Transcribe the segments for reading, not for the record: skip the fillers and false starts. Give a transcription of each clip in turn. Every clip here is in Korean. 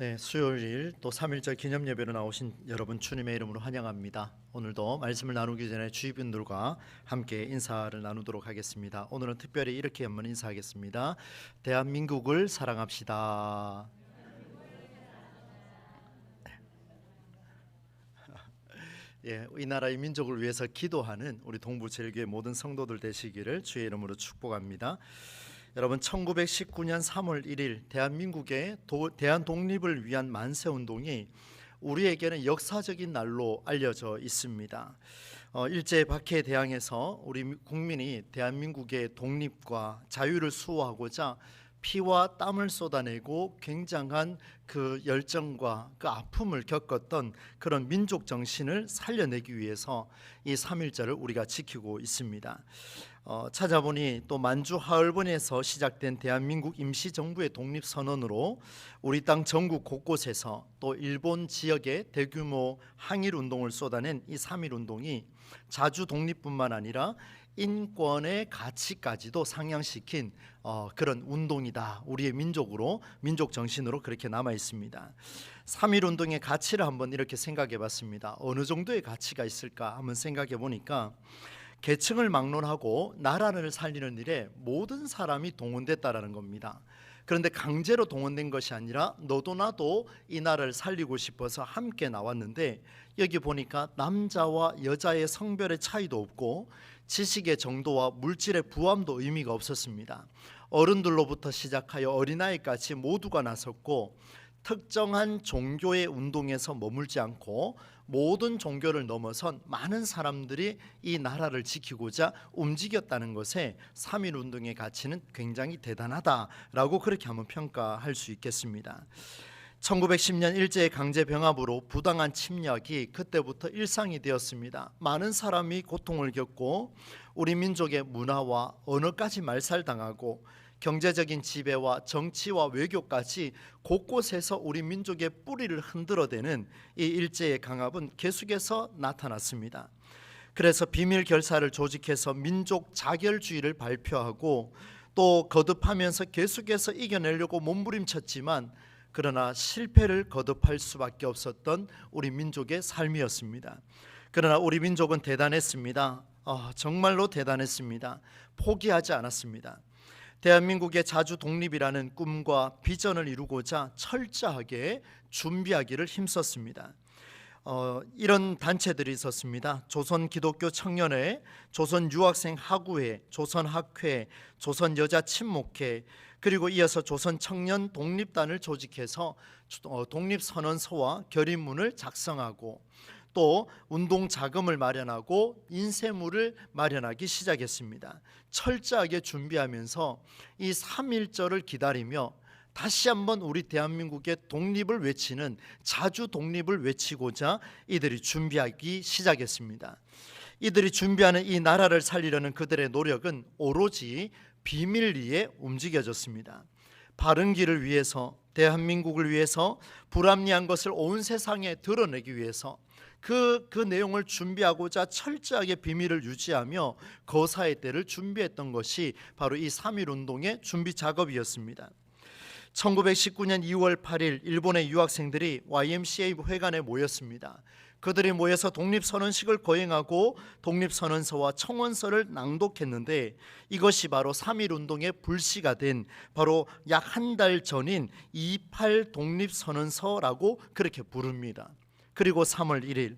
네, 수요일 또 3.1절 기념 예배로 나오신 여러분 주님의 이름으로 환영합니다. 오늘도 말씀을 나누기 전에 주위분들과 함께 인사를 나누도록 하겠습니다. 오늘은 특별히 이렇게 한번 인사하겠습니다. 대한민국을 사랑합시다. 예, 이 나라의 민족을 위해서 기도하는 우리 동부제일교회 모든 성도들 되시기를 주의 이름으로 축복합니다. 여러분, 1919년 3월 1일 대한민국의 대한 독립을 위한 만세운동이 우리에게는 역사적인 날로 알려져 있습니다. 일제 박해에 대항해서 우리 국민이 대한민국의 독립과 자유를 수호하고자 피와 땀을 쏟아내고 굉장한 그 열정과 그 아픔을 겪었던 그런 민족 정신을 살려내기 위해서 이 3.1절을 우리가 지키고 있습니다. 찾아보니 또 만주 하얼본에서 시작된 대한민국 임시정부의 독립선언으로 우리 땅 전국 곳곳에서 또 일본 지역에 대규모 항일운동을 쏟아낸 이 3.1운동이 자주 독립뿐만 아니라 인권의 가치까지도 상향시킨 그런 운동이다. 우리의 민족으로, 민족 정신으로 그렇게 남아 있습니다. 3.1운동의 가치를 한번 이렇게 생각해 봤습니다. 어느 정도의 가치가 있을까 한번 생각해 보니까 계층을 막론하고 나라를 살리는 일에 모든 사람이 동원됐다라는 겁니다. 그런데 강제로 동원된 것이 아니라 너도 나도 이 나라를 살리고 싶어서 함께 나왔는데, 여기 보니까 남자와 여자의 성별의 차이도 없고 지식의 정도와 물질의 부함도 의미가 없었습니다. 어른들로부터 시작하여 어린아이까지 모두가 나섰고, 특정한 종교의 운동에서 머물지 않고 모든 종교를 넘어선 많은 사람들이 이 나라를 지키고자 움직였다는 것에 3.1운동의 가치는 굉장히 대단하다라고 그렇게 한번 평가할 수 있겠습니다. 1910년 일제의 강제 병합으로 부당한 침략이 그때부터 일상이 되었습니다. 많은 사람이 고통을 겪고 우리 민족의 문화와 언어까지 말살당하고 경제적인 지배와 정치와 외교까지 곳곳에서 우리 민족의 뿌리를 흔들어대는 이 일제의 강압은 계속해서 나타났습니다. 그래서 비밀 결사를 조직해서 민족 자결주의를 발표하고 또 거듭하면서 계속해서 이겨내려고 몸부림쳤지만, 그러나 실패를 거듭할 수밖에 없었던 우리 민족의 삶이었습니다. 그러나 우리 민족은 대단했습니다. 정말로 대단했습니다. 포기하지 않았습니다. 대한민국의 자주 독립이라는 꿈과 비전을 이루고자 철저하게 준비하기를 힘썼습니다. 이런 단체들이 있었습니다. 조선기독교 청년회, 조선유학생 학우회, 조선학회, 조선여자친목회, 그리고 이어서 조선청년 독립단을 조직해서 독립선언서와 결의문을 작성하고 또 운동 자금을 마련하고 인쇄물을 마련하기 시작했습니다. 철저하게 준비하면서 이 3.1절을 기다리며 다시 한번 우리 대한민국의 독립을 외치는 자주 독립을 외치고자 이들이 준비하기 시작했습니다. 이들이 준비하는 이 나라를 살리려는 그들의 노력은 오로지 비밀리에 움직여졌습니다. 바른 길을 위해서, 대한민국을 위해서, 불합리한 것을 온 세상에 드러내기 위해서 그 내용을 준비하고자 철저하게 비밀을 유지하며 거사의 때를 준비했던 것이 바로 이 3.1운동의 준비 작업이었습니다. 1919년 2월 8일 일본의 유학생들이 YMCA 회관에 모였습니다. 그들이 모여서 독립선언식을 거행하고 독립선언서와 청원서를 낭독했는데, 이것이 바로 3.1운동의 불씨가 된 바로 약 한 달 전인 28 독립선언서라고 그렇게 부릅니다. 그리고 3월 1일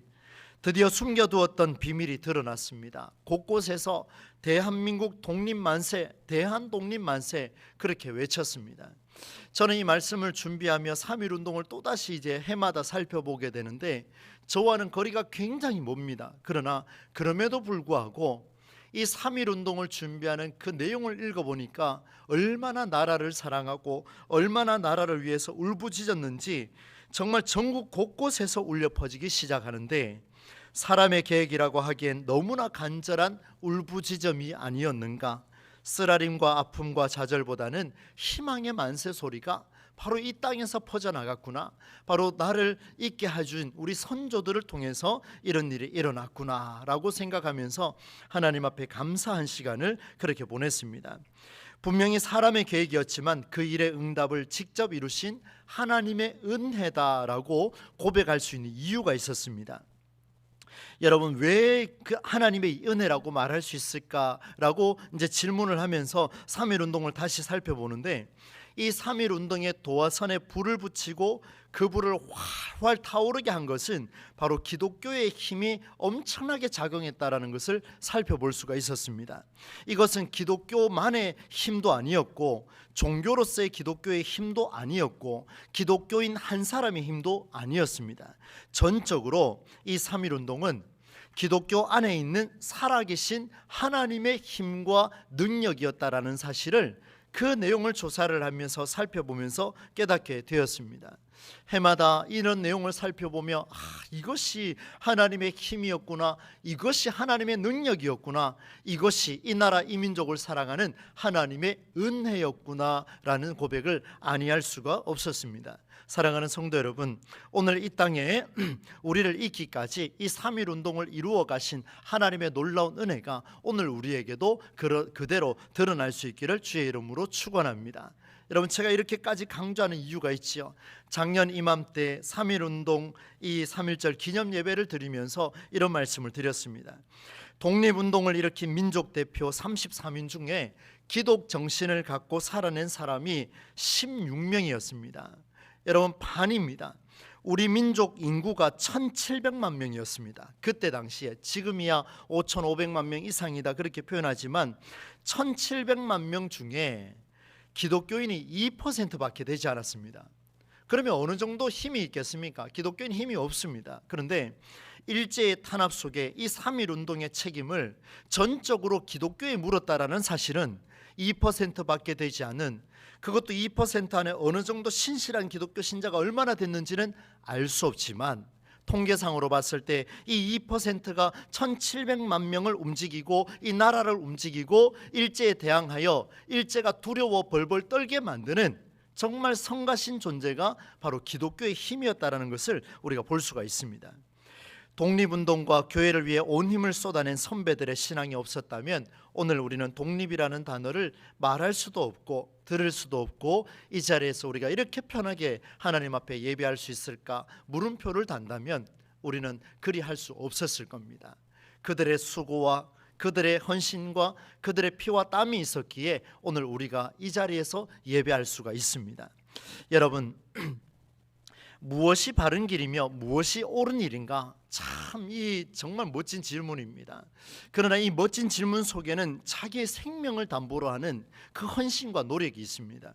드디어 숨겨두었던 비밀이 드러났습니다. 곳곳에서 대한민국 독립만세, 대한독립만세 그렇게 외쳤습니다. 저는 이 말씀을 준비하며 3.1운동을 또다시 이제 해마다 살펴보게 되는데, 저와는 거리가 굉장히 멉니다. 그러나 그럼에도 불구하고 이 3.1운동을 준비하는 그 내용을 읽어보니까 얼마나 나라를 사랑하고 얼마나 나라를 위해서 울부짖었는지 정말 전국 곳곳에서 울려 퍼지기 시작하는데, 사람의 계획이라고 하기엔 너무나 간절한 울부짖음이 아니었는가. 쓰라림과 아픔과 좌절보다는 희망의 만세 소리가 바로 이 땅에서 퍼져나갔구나, 바로 나를 있게 해준 우리 선조들을 통해서 이런 일이 일어났구나 라고 생각하면서 하나님 앞에 감사한 시간을 그렇게 보냈습니다. 분명히 사람의 계획이었지만 그 일의 응답을 직접 이루신 하나님의 은혜다라고 고백할 수 있는 이유가 있었습니다. 여러분, 왜 그 하나님의 은혜라고 말할 수 있을까라고 이제 질문을 하면서 3.1 운동을 다시 살펴보는데, 이 3.1 운동의 도화선에 불을 붙이고 그 불을 활활 타오르게 한 것은 바로 기독교의 힘이 엄청나게 작용했다라는 것을 살펴볼 수가 있었습니다. 이것은 기독교만의 힘도 아니었고, 종교로서의 기독교의 힘도 아니었고, 기독교인 한 사람의 힘도 아니었습니다. 전적으로 이 3.1 운동은 기독교 안에 있는 살아계신 하나님의 힘과 능력이었다라는 사실을 그 내용을 조사를 하면서 살펴보면서 깨닫게 되었습니다. 해마다 이런 내용을 살펴보며 이것이 하나님의 힘이었구나, 이것이 하나님의 능력이었구나, 이것이 이 나라 이 민족을 사랑하는 하나님의 은혜였구나라는 고백을 아니할 수가 없었습니다. 사랑하는 성도 여러분, 오늘 이 땅에 우리를 있기까지 이 3.1 운동을 이루어 가신 하나님의 놀라운 은혜가 오늘 우리에게도 그대로 드러날 수 있기를 주의 이름으로 축원합니다. 여러분, 제가 이렇게까지 강조하는 이유가 있지요. 작년 이맘때 3.1 운동 이 3.1절 기념 예배를 드리면서 이런 말씀을 드렸습니다. 독립운동을 일으킨 민족 대표 33인 중에 기독 정신을 갖고 살아낸 사람이 16명이었습니다. 여러분, 반입니다. 우리 민족 인구가 1700만 명이었습니다. 그때 당시에. 지금이야 5500만 명 이상이다 그렇게 표현하지만 1700만 명 중에 기독교인이 2%밖에 되지 않았습니다. 그러면 어느 정도 힘이 있겠습니까? 기독교인 힘이 없습니다. 그런데 일제의 탄압 속에 이 3.1 운동의 책임을 전적으로 기독교에 물었다라는 사실은 2%밖에 되지 않은, 그것도 2% 안에 어느 정도 신실한 기독교 신자가 얼마나 됐는지는 알 수 없지만, 통계상으로 봤을 때 이 2%가 1700만 명을 움직이고 이 나라를 움직이고 일제에 대항하여 일제가 두려워 벌벌 떨게 만드는 정말 성가신 존재가 바로 기독교의 힘이었다는 것을 우리가 볼 수가 있습니다. 독립운동과 교회를 위해 온 힘을 쏟아낸 선배들의 신앙이 없었다면 오늘 우리는 독립이라는 단어를 말할 수도 없고 들을 수도 없고, 이 자리에서 우리가 이렇게 편하게 하나님 앞에 예배할 수 있을까 물음표를 단다면 우리는 그리 할 수 없었을 겁니다. 그들의 수고와 그들의 헌신과 그들의 피와 땀이 있었기에 오늘 우리가 이 자리에서 예배할 수가 있습니다. 여러분, 무엇이 바른 길이며 무엇이 옳은 일인가? 참, 이 정말 멋진 질문입니다. 그러나 이 멋진 질문 속에는 자기의 생명을 담보로 하는 그 헌신과 노력이 있습니다.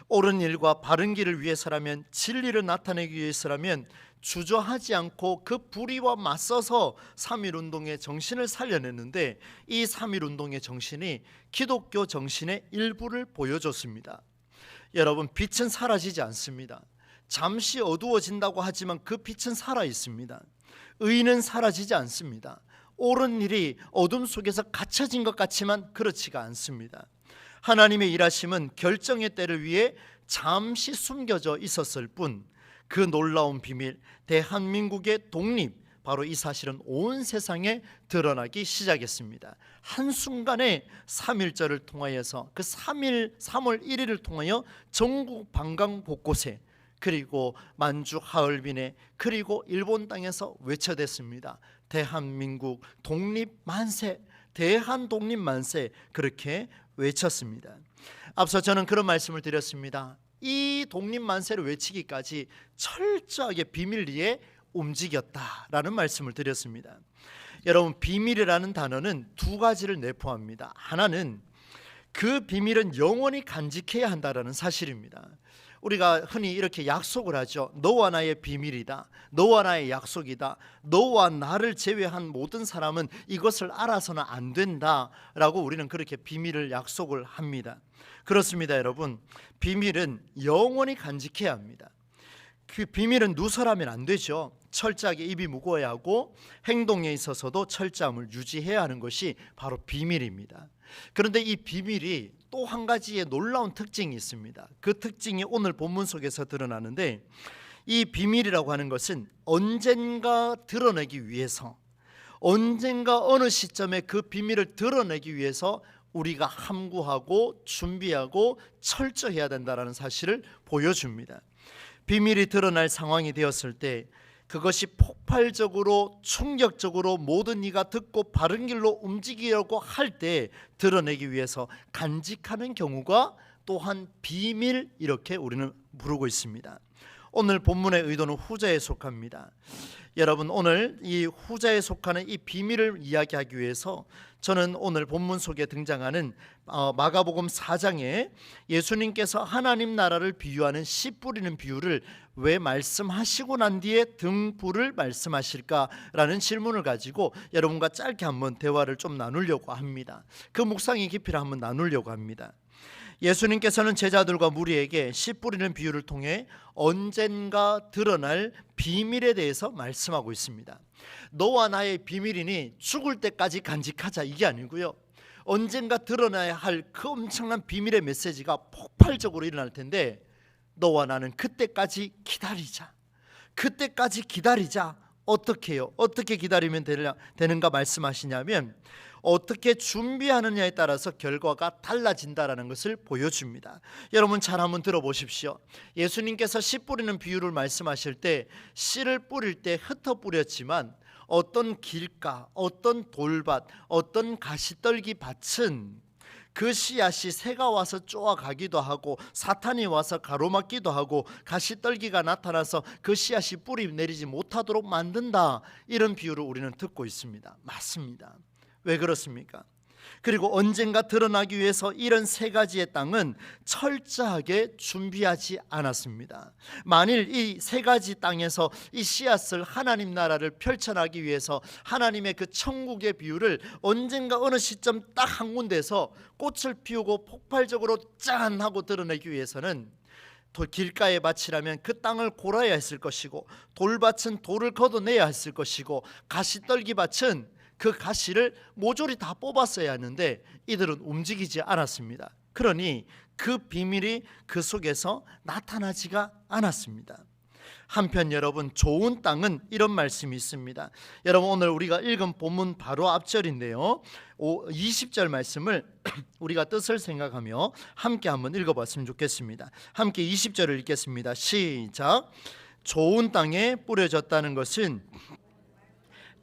옳은 일과 바른 길을 위해서라면, 진리를 나타내기 위해서라면 주저하지 않고 그 불의와 맞서서 3.1 운동의 정신을 살려냈는데, 이 3.1 운동의 정신이 기독교 정신의 일부를 보여줬습니다. 여러분, 빛은 사라지지 않습니다. 잠시 어두워진다고 하지만 그 빛은 살아 있습니다. 의는 사라지지 않습니다. 옳은 일이 어둠 속에서 갇혀진 것 같지만 그렇지가 않습니다. 하나님의 일하심은 결정의 때를 위해 잠시 숨겨져 있었을 뿐, 그 놀라운 비밀, 대한민국의 독립, 바로 이 사실은 온 세상에 드러나기 시작했습니다. 한순간에 3.1절을 통하여서, 그 3월 1일을 통하여 전국 방방 곳곳에, 그리고 만주 하얼빈에, 그리고 일본 땅에서 외쳐댔습니다. 대한민국 독립 만세, 대한 독립 만세, 그렇게 외쳤습니다. 앞서 저는 그런 말씀을 드렸습니다. 이 독립 만세를 외치기까지 철저하게 비밀리에 움직였다라는 말씀을 드렸습니다. 여러분, 비밀이라는 단어는 두 가지를 내포합니다. 하나는 그 비밀은 영원히 간직해야 한다라는 사실입니다. 우리가 흔히 이렇게 약속을 하죠. 너와 나의 비밀이다, 너와 나의 약속이다, 너와 나를 제외한 모든 사람은 이것을 알아서는 안 된다라고 우리는 그렇게 비밀을 약속을 합니다. 그렇습니다. 여러분, 비밀은 영원히 간직해야 합니다. 그 비밀은 누설하면 안 되죠. 철저하게 입이 무거워야 하고 행동에 있어서도 철저함을 유지해야 하는 것이 바로 비밀입니다. 그런데 이 비밀이 또 한 가지의 놀라운 특징이 있습니다. 그 특징이 오늘 본문 속에서 드러나는데, 이 비밀이라고 하는 것은 언젠가 드러내기 위해서, 언젠가 어느 시점에 그 비밀을 드러내기 위해서 우리가 함구하고 준비하고 철저해야 된다는 사실을 보여줍니다. 비밀이 드러날 상황이 되었을 때 그것이 폭발적으로 충격적으로 모든 이가 듣고 바른 길로 움직이려고 할 때 드러내기 위해서 간직하는 경우가 또한 비밀, 이렇게 우리는 부르고 있습니다. 오늘 본문의 의도는 후자에 속합니다. 여러분, 오늘 이 후자에 속하는 이 비밀을 이야기하기 위해서 저는 오늘 본문 속에 등장하는 마가복음 4장에 예수님께서 하나님 나라를 비유하는 씨 뿌리는 비유를 왜 말씀하시고 난 뒤에 등불을 말씀하실까라는 질문을 가지고 여러분과 짧게 한번 대화를 좀 나누려고 합니다. 그 묵상의 깊이를 한번 나누려고 합니다. 예수님께서는 제자들과 무리에게 씨 뿌리는 비유를 통해 언젠가 드러날 비밀에 대해서 말씀하고 있습니다. 너와 나의 비밀이니 죽을 때까지 간직하자, 이게 아니고요, 언젠가 드러나야 할 그 엄청난 비밀의 메시지가 폭발적으로 일어날 텐데 너와 나는 그때까지 기다리자. 그때까지 기다리자. 어떻게 해요? 어떻게 기다리면 되는가 말씀하시냐면 어떻게 준비하느냐에 따라서 결과가 달라진다라는 것을 보여줍니다. 여러분 잘 한번 들어보십시오. 예수님께서 씨 뿌리는 비유를 말씀하실 때 씨를 뿌릴 때 흩어 뿌렸지만 어떤 길가, 어떤 돌밭, 어떤 가시떨기 밭은 그 씨앗이 새가 와서 쪼아가기도 하고 사탄이 와서 가로막기도 하고 가시떨기가 나타나서 그 씨앗이 뿌리 내리지 못하도록 만든다, 이런 비유를 우리는 듣고 있습니다. 맞습니다. 왜 그렇습니까? 그리고 언젠가 드러나기 위해서 이런 세 가지의 땅은 철저하게 준비하지 않았습니다. 만일 이 세 가지 땅에서 이 씨앗을 하나님 나라를 펼쳐나기 위해서 하나님의 그 천국의 비유를 언젠가 어느 시점 딱 한 군데에서 꽃을 피우고 폭발적으로 짠 하고 드러내기 위해서는 길가의 밭이라면 그 땅을 골아야 했을 것이고 돌밭은 돌을 걷어내야 했을 것이고 가시떨기 밭은 그 가시를 모조리 다 뽑았어야 하는데 이들은 움직이지 않았습니다. 그러니 그 비밀이 그 속에서 나타나지가 않았습니다. 한편 여러분, 좋은 땅은 이런 말씀이 있습니다. 여러분, 오늘 우리가 읽은 본문 바로 앞절인데요, 20절 말씀을 우리가 뜻을 생각하며 함께 한번 읽어봤으면 좋겠습니다. 함께 20절을 읽겠습니다. 시작. 좋은 땅에 뿌려졌다는 것은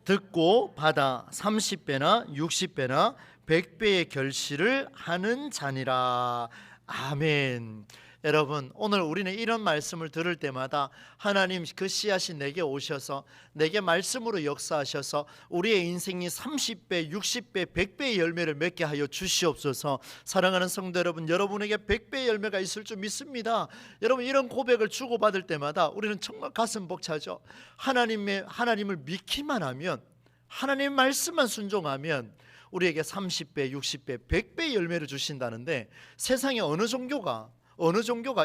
듣고 받아 30배나 60배나 100배의 결실을 하는 자니라. 아멘. 여러분, 오늘 우리는 이런 말씀을 들을 때마다 하나님 그 씨앗이 내게 오셔서 내게 말씀으로 역사하셔서 우리의 인생이 30배, 60배, 100배의 열매를 맺게 하여 주시옵소서. 사랑하는 성도 여러분, 여러분에게 100배의 열매가 있을 줄 믿습니다. 여러분, 이런 고백을 주고받을 때마다 우리는 정말 가슴 벅차죠. 하나님을 믿기만 하면, 하나님의 말씀만 순종하면 우리에게 30배, 60배, 100배의 열매를 주신다는데 세상에 어느 종교가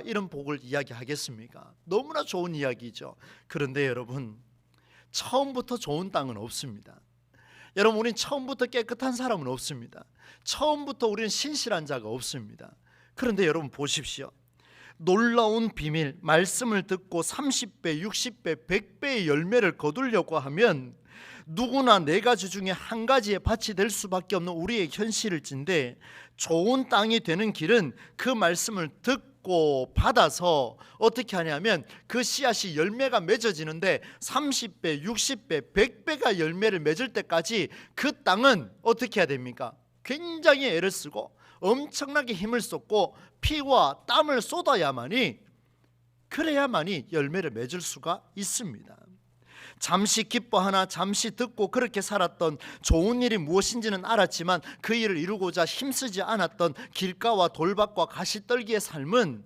이런 복을 이야기하겠습니까? 너무나 좋은 이야기죠. 그런데 여러분, 처음부터 좋은 땅은 없습니다. 여러분, 우린 처음부터 깨끗한 사람은 없습니다. 처음부터 우리는 신실한 자가 없습니다. 그런데 여러분 보십시오. 놀라운 비밀, 말씀을 듣고 30배, 60배, 100배의 열매를 거두려고 하면 누구나 네 가지 중에 한 가지의 밭이 될 수밖에 없는 우리의 현실일진데, 좋은 땅이 되는 길은 그 말씀을 듣고 받아서 어떻게 하냐면 그 씨앗이 열매가 맺어지는데 30배, 60배, 100배가 열매를 맺을 때까지 그 땅은 어떻게 해야 됩니까? 굉장히 애를 쓰고 엄청나게 힘을 쏟고 피와 땀을 쏟아야만이, 그래야만이 열매를 맺을 수가 있습니다. 잠시 기뻐하나 잠시 듣고 그렇게 살았던, 좋은 일이 무엇인지는 알았지만 그 일을 이루고자 힘쓰지 않았던 길가와 돌밭과 가시떨기의 삶은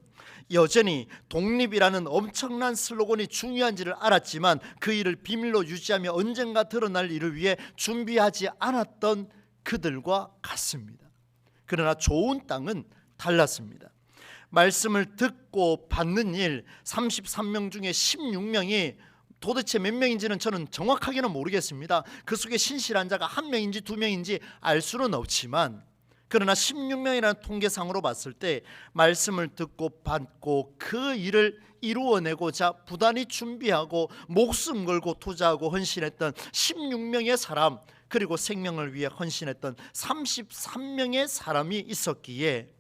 여전히 독립이라는 엄청난 슬로건이 중요한지를 알았지만 그 일을 비밀로 유지하며 언젠가 드러날 일을 위해 준비하지 않았던 그들과 같습니다. 그러나 좋은 땅은 달랐습니다. 말씀을 듣고 받는 일, 33명 중에 16명이 도대체 몇 명인지는 저는 정확하게는 모르겠습니다. 그 속에 신실한 자가 한 명인지 두 명인지 알 수는 없지만, 그러나 16명이라는 통계상으로 봤을 때 말씀을 듣고 받고 그 일을 이루어내고자 부단히 준비하고 목숨 걸고 투자하고 헌신했던 16명의 사람, 그리고 생명을 위해 헌신했던 33명의 사람이 있었기에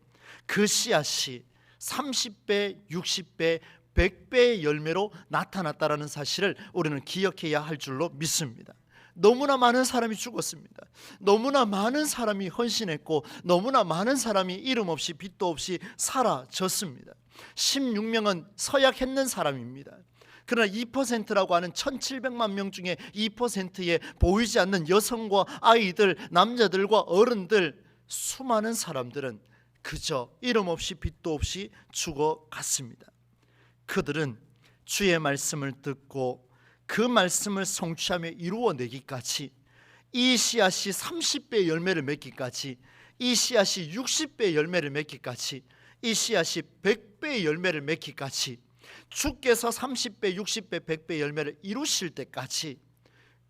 그 씨앗이 30배, 60배, 100배의 열매로 나타났다는 사실을 우리는 기억해야 할 줄로 믿습니다. 너무나 많은 사람이 죽었습니다. 너무나 많은 사람이 헌신했고 너무나 많은 사람이 이름 없이 빛도 없이 사라졌습니다. 16명은 서약했는 사람입니다. 그러나 2%라고 하는 1700만 명 중에 2%에 보이지 않는 여성과 아이들, 남자들과 어른들, 수많은 사람들은 그저 이름 없이 빛도 없이 죽어갔습니다. 그들은 주의 말씀을 듣고 그 말씀을 성취하며 이루어내기까지, 이 씨앗이 30배 열매를 맺기까지, 이 씨앗이 60배 열매를 맺기까지, 이 씨앗이 100배 열매를 맺기까지, 주께서 30배, 60배, 100배 열매를 이루실 때까지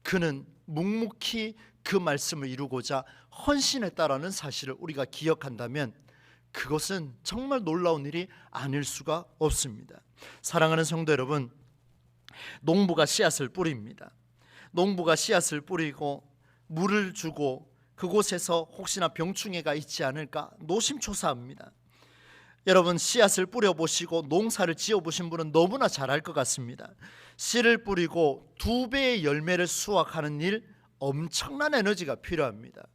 그는 묵묵히 그 말씀을 이루고자 헌신했다라는 사실을 우리가 기억한다면 그것은 정말 놀라운 일이 아닐 수가 없습니다. 사랑하는 성도 여러분, 농부가 씨앗을 뿌립니다. 농부가 씨앗을 뿌리고 물을 주고 그곳에서 혹시나 병충해가 있지 않을까 노심초사합니다. 여러분, 씨앗을 뿌려보시고 농사를 지어보신 분은 너무나 잘 알 것 같습니다. 씨를 뿌리고 2배의 열매를 수확하는 일, 엄청난 에너지가 필요합니다.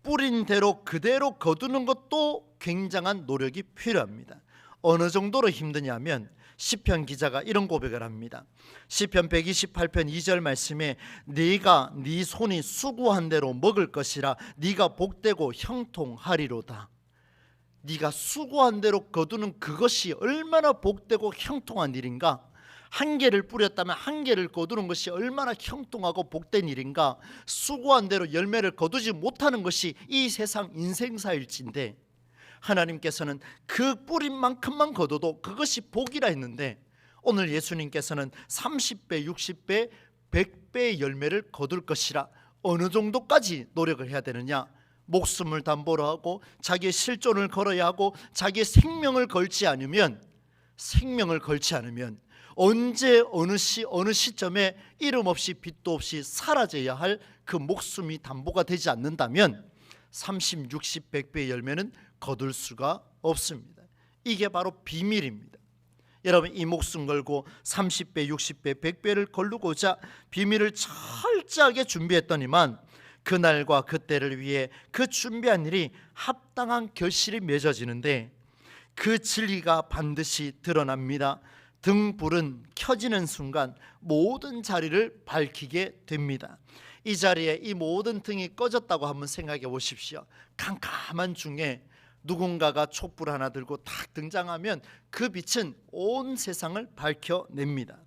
뿌린 대로 그대로 거두는 것도 굉장한 노력이 필요합니다. 어느 정도로 힘드냐면 시편 기자가 이런 고백을 합니다. 시편 128편 2절 말씀에 네가 네 손이 수고한 대로 먹을 것이라 네가 복되고 형통하리로다. 네가 수고한 대로 거두는 그것이 얼마나 복되고 형통한 일인가. 한 개를 뿌렸다면 한 개를 거두는 것이 얼마나 형통하고 복된 일인가. 수고한 대로 열매를 거두지 못하는 것이 이 세상 인생사일진데 하나님께서는 그 뿌린 만큼만 거둬도 그것이 복이라 했는데 오늘 예수님께서는 30배, 60배, 100배의 열매를 거둘 것이라 어느 정도까지 노력을 해야 되느냐. 목숨을 담보로 하고 자기의 실존을 걸어야 하고 자기의 생명을 걸지 않으면 언제 어느 시점에 이름 없이 빛도 없이 사라져야 할 그 목숨이 담보가 되지 않는다면 30, 60, 100배의 열매는 거둘 수가 없습니다. 이게 바로 비밀입니다. 여러분, 이 목숨 걸고 30배, 60배, 100배를 거두고자 비밀을 철저하게 준비했더니만 그날과 그때를 위해 그 준비한 일이 합당한 결실이 맺어지는데 그 진리가 반드시 드러납니다. 등불은 켜지는 순간 모든 자리를 밝히게 됩니다. 이 자리에 이 모든 등이 꺼졌다고 한번 생각해 보십시오. 캄캄한 중에 누군가가 촛불 하나 들고 탁 등장하면 그 빛은 온 세상을 밝혀냅니다.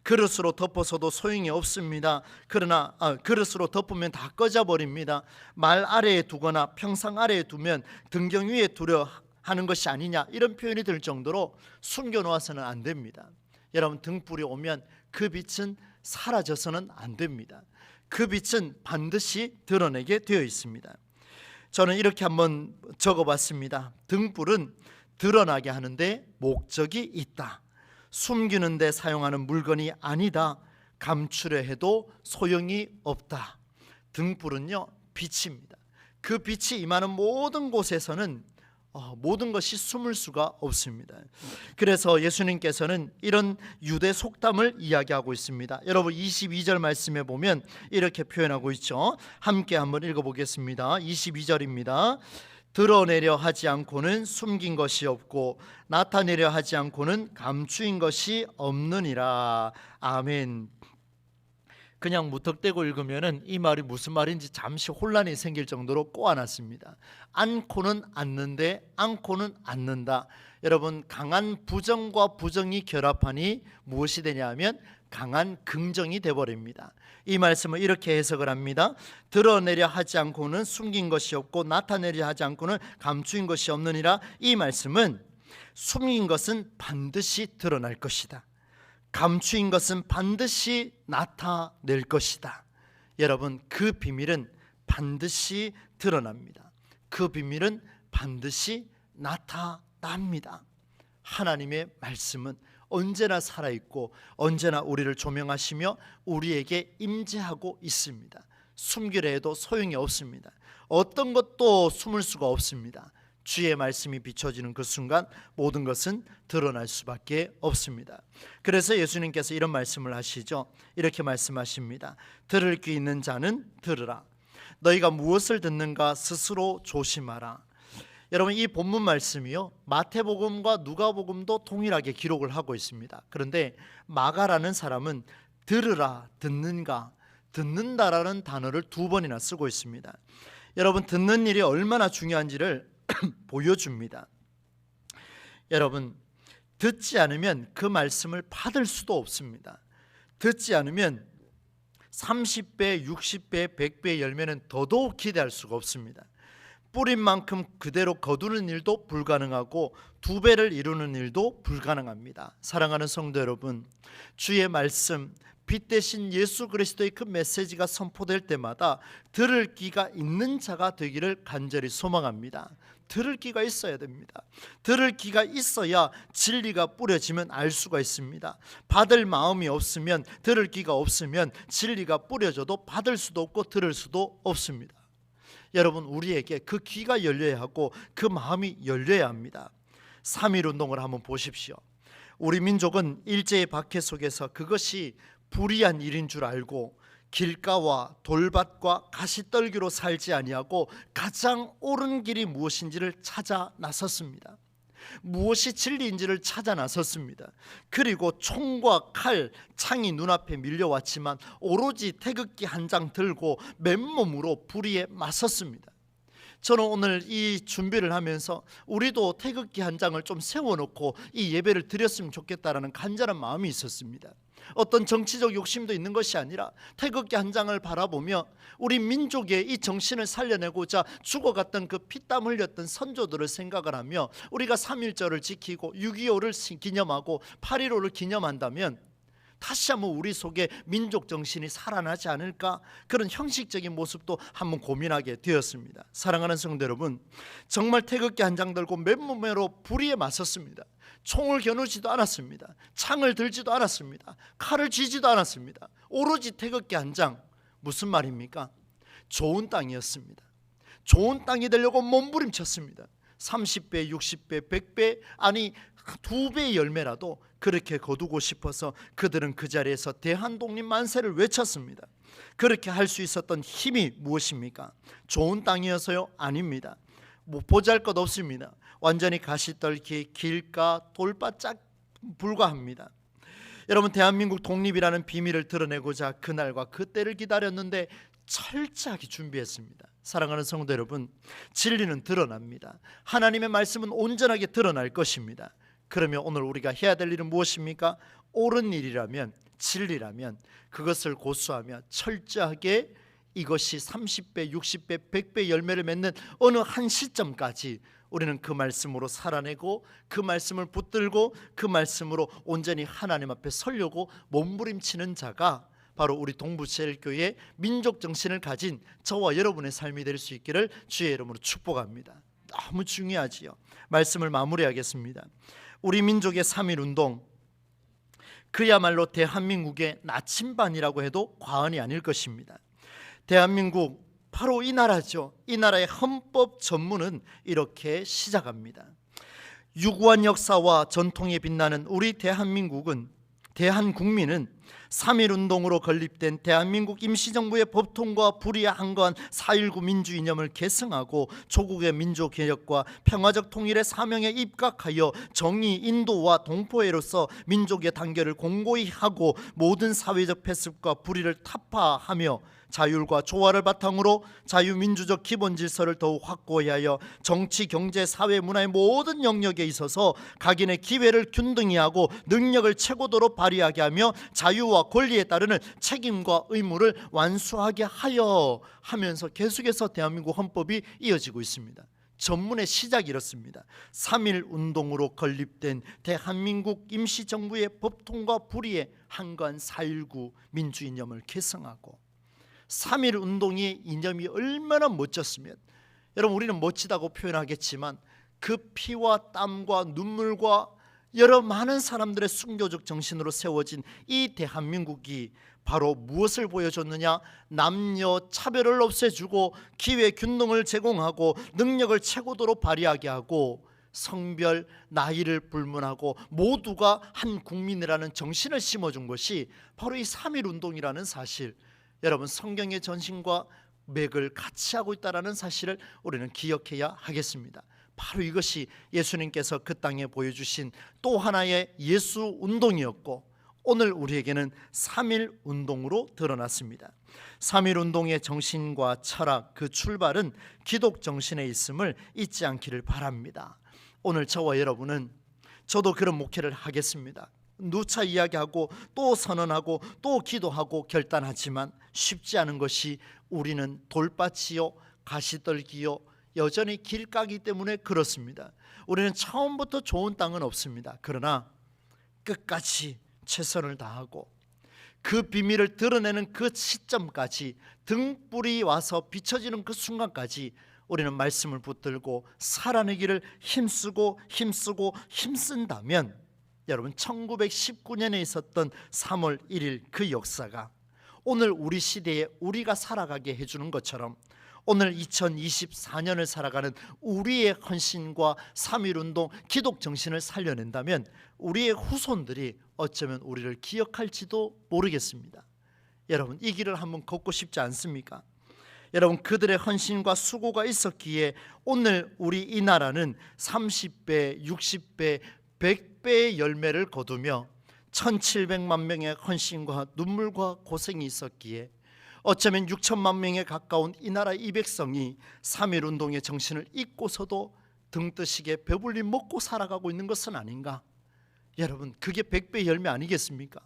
그릇으로 덮어서도 소용이 없습니다. 그러나 그릇으로 덮으면 다 꺼져버립니다. 말 아래에 두거나 평상 아래에 두면 등경 위에 두려 하는 것이 아니냐, 이런 표현이 들 정도로 숨겨놓아서는 안 됩니다. 여러분, 등불이 오면 그 빛은 사라져서는 안 됩니다. 그 빛은 반드시 드러내게 되어 있습니다. 저는 이렇게 한번 적어봤습니다. 등불은 드러나게 하는데 목적이 있다. 숨기는 데 사용하는 물건이 아니다. 감추려 해도 소용이 없다. 등불은요, 빛입니다. 그 빛이 임하는 모든 곳에서는 모든 것이 숨을 수가 없습니다. 그래서 예수님께서는 이런 유대 속담을 이야기하고 있습니다. 여러분, 22절 말씀에 보면 이렇게 표현하고 있죠. 함께 한번 읽어보겠습니다. 22절입니다. 드러내려 하지 않고는 숨긴 것이 없고 나타내려 하지 않고는 감추인 것이 없느니라. 아멘. 그냥 무턱대고 읽으면 이 말이 무슨 말인지 잠시 혼란이 생길 정도로 꼬아놨습니다. 않고는 않는데 않고는 않는다. 여러분, 강한 부정과 부정이 결합하니 무엇이 되냐면 강한 긍정이 되어버립니다. 이 말씀을 이렇게 해석을 합니다. 드러내려 하지 않고는 숨긴 것이 없고 나타내려 하지 않고는 감추인 것이 없느니라. 이 말씀은 숨긴 것은 반드시 드러날 것이다. 감추인 것은 반드시 나타낼 것이다. 여러분, 그 비밀은 반드시 드러납니다. 그 비밀은 반드시 나타납니다. 하나님의 말씀은 언제나 살아있고 언제나 우리를 조명하시며 우리에게 임재하고 있습니다. 숨기려 해도 소용이 없습니다. 어떤 것도 숨을 수가 없습니다. 주의 말씀이 비춰지는 그 순간 모든 것은 드러날 수밖에 없습니다. 그래서 예수님께서 이런 말씀을 하시죠. 이렇게 말씀하십니다. 들을 귀 있는 자는 들으라. 너희가 무엇을 듣는가 스스로 조심하라. 여러분, 이 본문 말씀이요, 마태복음과 누가복음도 동일하게 기록을 하고 있습니다. 그런데 마가라는 사람은 들으라, 듣는가, 듣는다라는 단어를 2번이나 쓰고 있습니다. 여러분, 듣는 일이 얼마나 중요한지를 보여줍니다. 여러분, 듣지 않으면 그 말씀을 받을 수도 없습니다. 듣지 않으면 30배, 60배, 100배의 열매는 더더욱 기대할 수가 없습니다. 뿌린 만큼 그대로 거두는 일도 불가능하고 2배를 이루는 일도 불가능합니다. 사랑하는 성도 여러분, 주의 말씀, 빛 대신 예수 그리스도의 그 메시지가 선포될 때마다 들을 귀가 있는 자가 되기를 간절히 소망합니다. 들을 귀가 있어야 됩니다. 들을 귀가 있어야 진리가 뿌려지면 알 수가 있습니다. 받을 마음이 없으면, 들을 귀가 없으면 진리가 뿌려져도 받을 수도 없고 들을 수도 없습니다. 여러분, 우리에게 그 귀가 열려야 하고 그 마음이 열려야 합니다. 3.1운동을 한번 보십시오. 우리 민족은 일제의 박해 속에서 그것이 불의한 일인 줄 알고 길가와 돌밭과 가시떨기로 살지 아니하고 가장 옳은 길이 무엇인지를 찾아 나섰습니다. 무엇이 진리인지를 찾아 나섰습니다. 그리고 총과 칼, 창이 눈앞에 밀려왔지만 오로지 태극기 한 장 들고 맨몸으로 불의에 맞섰습니다. 저는 오늘 이 준비를 하면서 우리도 태극기 한 장을 좀 세워놓고 이 예배를 드렸으면 좋겠다라는 간절한 마음이 있었습니다. 어떤 정치적 욕심도 있는 것이 아니라 태극기 한 장을 바라보며 우리 민족의 이 정신을 살려내고자 죽어갔던 그 피땀 흘렸던 선조들을 생각을 하며 우리가 3.1절을 지키고 6.25를 기념하고 8.15를 기념한다면 다시 한번 우리 속에 민족 정신이 살아나지 않을까, 그런 형식적인 모습도 한번 고민하게 되었습니다. 사랑하는 성도 여러분, 정말 태극기 한 장 들고 맨몸으로 불의에 맞섰습니다. 총을 겨누지도 않았습니다. 창을 들지도 않았습니다. 칼을 쥐지도 않았습니다. 오로지 태극기 한 장. 무슨 말입니까? 좋은 땅이었습니다. 좋은 땅이 되려고 몸부림쳤습니다. 30배, 60배, 100배, 아니 2배의 열매라도 그렇게 거두고 싶어서 그들은 그 자리에서 대한독립 만세를 외쳤습니다. 그렇게 할 수 있었던 힘이 무엇입니까? 좋은 땅이어서요? 아닙니다. 보잘것 없습니다. 완전히 가시떨기, 길가, 돌바짝 불과합니다. 여러분, 대한민국 독립이라는 비밀을 드러내고자 그날과 그때를 기다렸는데 철저하게 준비했습니다. 사랑하는 성도 여러분, 진리는 드러납니다. 하나님의 말씀은 온전하게 드러날 것입니다. 그러면 오늘 우리가 해야 될 일은 무엇입니까? 옳은 일이라면, 진리라면 그것을 고수하며 철저하게 이것이 30배, 60배, 100배 열매를 맺는 어느 한 시점까지 우리는 그 말씀으로 살아내고 그 말씀을 붙들고 그 말씀으로 온전히 하나님 앞에 서려고 몸부림치는 자가 바로 우리 동부제일교회의 민족 정신을 가진 저와 여러분의 삶이 될 수 있기를 주의 이름으로 축복합니다. 너무 중요하지요. 말씀을 마무리하겠습니다. 우리 민족의 3.1운동, 그야말로 대한민국의 나침반이라고 해도 과언이 아닐 것입니다. 대한민국, 바로 이 나라죠. 이 나라의 헌법 전문은 이렇게 시작합니다. 유구한 역사와 전통에 빛나는 우리 대한국민은 3.1운동으로 건립된 대한민국 임시정부의 법통과 불의에 한거한 4.19 민주이념을 계승하고 조국의 민족개혁과 평화적 통일의 사명에 입각하여 정의, 인도와 동포애로서 민족의 단결을 공고히 하고 모든 사회적 패습과 불의를 타파하며 자율과 조화를 바탕으로 자유민주적 기본 질서를 더욱 확고히 하여 정치, 경제, 사회, 문화의 모든 영역에 있어서 각인의 기회를 균등히 하고 능력을 최고도로 발휘하게 하며 자유와 권리에 따르는 책임과 의무를 완수하게 하여 하면서 계속해서 대한민국 헌법이 이어지고 있습니다. 전문의 시작이 이렇습니다. 3.1운동으로 건립된 대한민국 임시정부의 법통과 불의에 한거한 4.19 민주이념을 계승하고 3.1운동의 이념이 얼마나 멋졌으면, 여러분 우리는 멋지다고 표현하겠지만 그 피와 땀과 눈물과 여러 많은 사람들의 순교적 정신으로 세워진 이 대한민국이 바로 무엇을 보여줬느냐? 남녀 차별을 없애주고 기회 균등을 제공하고 능력을 최고도로 발휘하게 하고 성별, 나이를 불문하고 모두가 한 국민이라는 정신을 심어준 것이 바로 이 3.1 운동이라는 사실, 여러분 성경의 전신과 맥을 같이 하고 있다는 사실을 우리는 기억해야 하겠습니다. 바로 이것이 예수님께서 그 땅에 보여주신 또 하나의 예수 운동이었고, 오늘 우리에게는 3.1 운동으로 드러났습니다. 3.1 운동의 정신과 철학, 그 출발은 기독 정신에 있음을 잊지 않기를 바랍니다. 오늘 저와 여러분은, 저도 그런 목회를 하겠습니다. 누차 이야기하고 또 선언하고 또 기도하고 결단하지만 쉽지 않은 것이, 우리는 돌밭이요 가시떨기요 여전히 길가기 때문에 그렇습니다. 우리는 처음부터 좋은 땅은 없습니다. 그러나 끝까지 최선을 다하고 그 비밀을 드러내는 그 시점까지, 등불이 와서 비춰지는 그 순간까지 우리는 말씀을 붙들고 살아내기를 힘쓰고 힘쓴다면, 여러분 1919년에 있었던 3월 1일 그 역사가 오늘 우리 시대에 우리가 살아가게 해주는 것처럼, 오늘 2024년을 살아가는 우리의 헌신과 3.1 운동, 기독 정신을 살려낸다면 우리의 후손들이 어쩌면 우리를 기억할지도 모르겠습니다. 여러분 이 길을 한번 걷고 싶지 않습니까? 여러분 그들의 헌신과 수고가 있었기에 오늘 우리 이 나라는 30배, 60배, 100배의 열매를 거두며 1700만 명의 헌신과 눈물과 고생이 있었기에 어쩌면 6천만 명에 가까운 이 나라 이 백성이 3.1 운동의 정신을 잊고서도 등뜨시게 배불리 먹고 살아가고 있는 것은 아닌가? 여러분 그게 100배의 열매 아니겠습니까?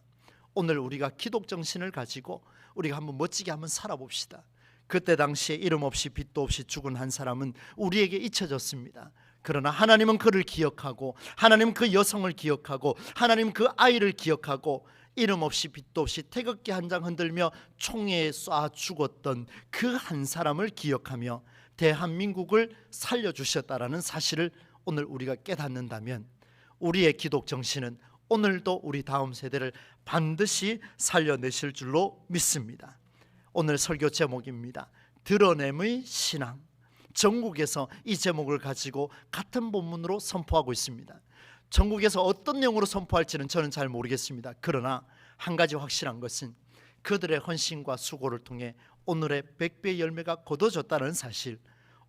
오늘 우리가 기독 정신을 가지고 우리가 한번 멋지게 한번 살아봅시다. 그때 당시에 이름 없이 빚도 없이 죽은 한 사람은 우리에게 잊혀졌습니다. 그러나 하나님은 그를 기억하고, 하나님은 그 여성을 기억하고, 하나님은 그 아이를 기억하고, 이름 없이 빚도 없이 태극기 한 장 흔들며 총에 쏴 죽었던 그 한 사람을 기억하며 대한민국을 살려주셨다라는 사실을 오늘 우리가 깨닫는다면, 우리의 기독 정신은 오늘도 우리 다음 세대를 반드시 살려내실 줄로 믿습니다. 오늘 설교 제목입니다. 드러냄의 신앙. 전국에서 이 제목을 가지고 같은 본문으로 선포하고 있습니다. 전국에서 어떤 내용으로 선포할지는 저는 잘 모르겠습니다. 그러나 한 가지 확실한 것은 그들의 헌신과 수고를 통해 오늘의 100배의 열매가 거둬졌다는 사실,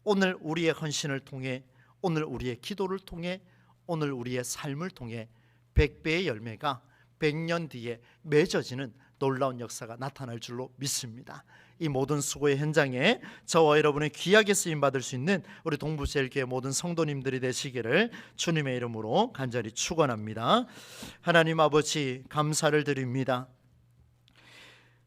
오늘 우리의 헌신을 통해, 오늘 우리의 기도를 통해, 오늘 우리의 삶을 통해 100배의 열매가 100년 뒤에 맺어지는 놀라운 역사가 나타날 줄로 믿습니다. 이 모든 수고의 현장에 저와 여러분의 귀하게 쓰임받을 수 있는 우리 동부제일교회 모든 성도님들이 되시기를 주님의 이름으로 간절히 축원합니다. 하나님 아버지 감사를 드립니다.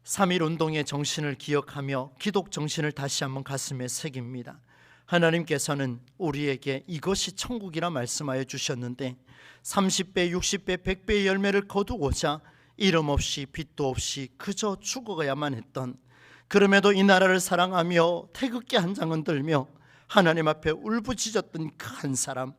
3.1 운동의 정신을 기억하며 기독 정신을 다시 한번 가슴에 새깁니다. 하나님께서는 우리에게 이것이 천국이라 말씀하여 주셨는데 30배, 60배, 100배의 열매를 거두고자 이름 없이 빚도 없이 그저 죽어가야만 했던, 그럼에도 이 나라를 사랑하며 태극기 한 장은 들며 하나님 앞에 울부짖었던 그 한 사람,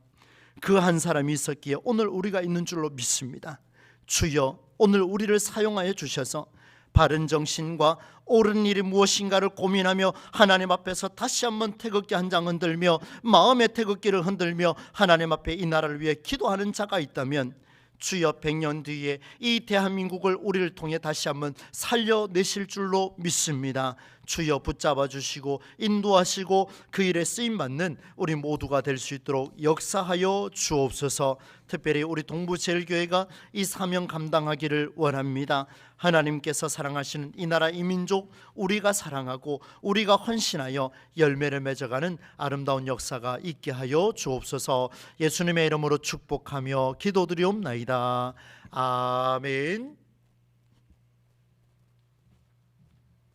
그 한 사람이 있었기에 오늘 우리가 있는 줄로 믿습니다. 주여 오늘 우리를 사용하여 주셔서 바른 정신과 옳은 일이 무엇인가를 고민하며 하나님 앞에서 다시 한번 태극기 한 장 흔들며 마음의 태극기를 흔들며 하나님 앞에 이 나라를 위해 기도하는 자가 있다면 주여 100년 뒤에 이 대한민국을 우리를 통해 다시 한번 살려내실 줄로 믿습니다. 주여 붙잡아 주시고 인도하시고 그 일에 쓰임받는 우리 모두가 될 수 있도록 역사하여 주옵소서. 특별히 우리 동부제일교회가 이 사명 감당하기를 원합니다. 하나님께서 사랑하시는 이 나라 이 민족, 우리가 사랑하고 우리가 헌신하여 열매를 맺어가는 아름다운 역사가 있게 하여 주옵소서. 예수님의 이름으로 축복하며 기도드리옵나이다. 아멘.